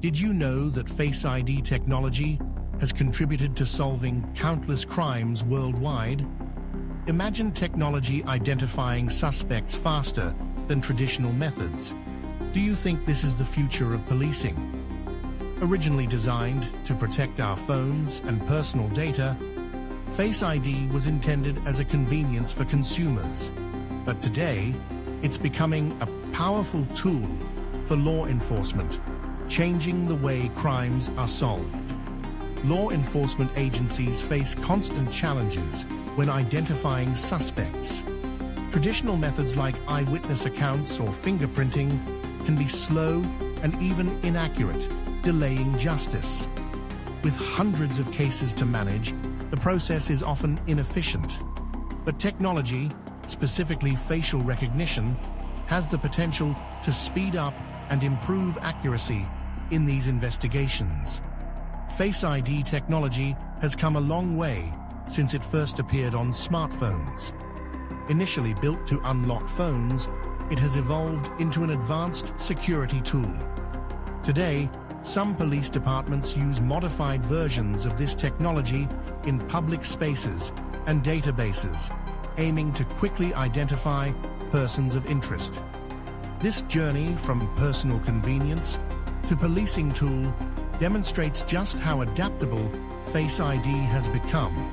Did you know that Face ID technology has contributed to solving countless crimes worldwide? Imagine technology identifying suspects faster than traditional methods. Do you think this is the future of policing? Originally designed to protect our phones and personal data, Face ID was intended as a convenience for consumers. But today, it's becoming a powerful tool for law enforcement, changing the way crimes are solved. Law enforcement agencies face constant challenges when identifying suspects. Traditional methods like eyewitness accounts or fingerprinting can be slow and even inaccurate, delaying justice. With hundreds of cases to manage, the process is often inefficient. But technology, specifically facial recognition, has the potential to speed up and improve accuracy in these investigations. Face ID technology has come a long way since it first appeared on smartphones. Initially built to unlock phones, it has evolved into an advanced security tool. Today, some police departments use modified versions of this technology in public spaces and databases, aiming to quickly identify persons of interest. This journey from personal convenience to policing tool demonstrates just how adaptable Face ID has become.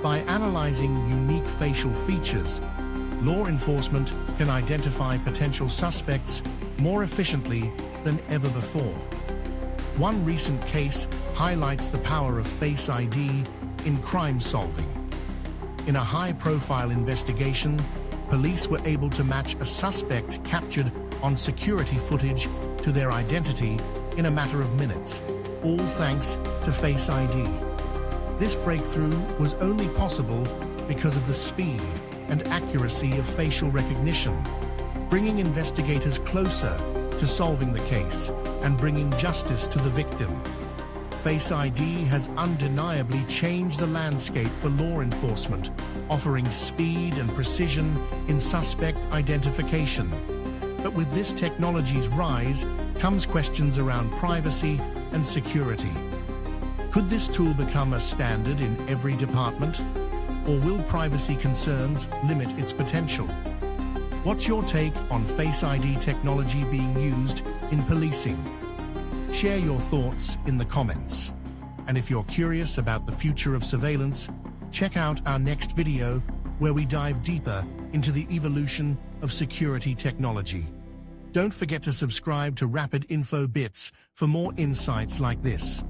By analyzing unique facial features, law enforcement can identify potential suspects more efficiently than ever before. One recent case highlights the power of Face ID in crime solving. In a high-profile investigation, police were able to match a suspect captured on security footage to their identity in a matter of minutes, all thanks to Face ID. This breakthrough was only possible because of the speed and accuracy of facial recognition, bringing investigators closer to solving the case and bringing justice to the victim. Face ID has undeniably changed the landscape for law enforcement, offering speed and precision in suspect identification. But with this technology's rise comes questions around privacy and security. Could this tool become a standard in every department? Or will privacy concerns limit its potential? What's your take on Face ID technology being used in policing? Share your thoughts in the comments. And if you're curious about the future of surveillance, check out our next video where we dive deeper into the evolution of security technology. Don't forget to subscribe to Rapid Info Bits for more insights like this.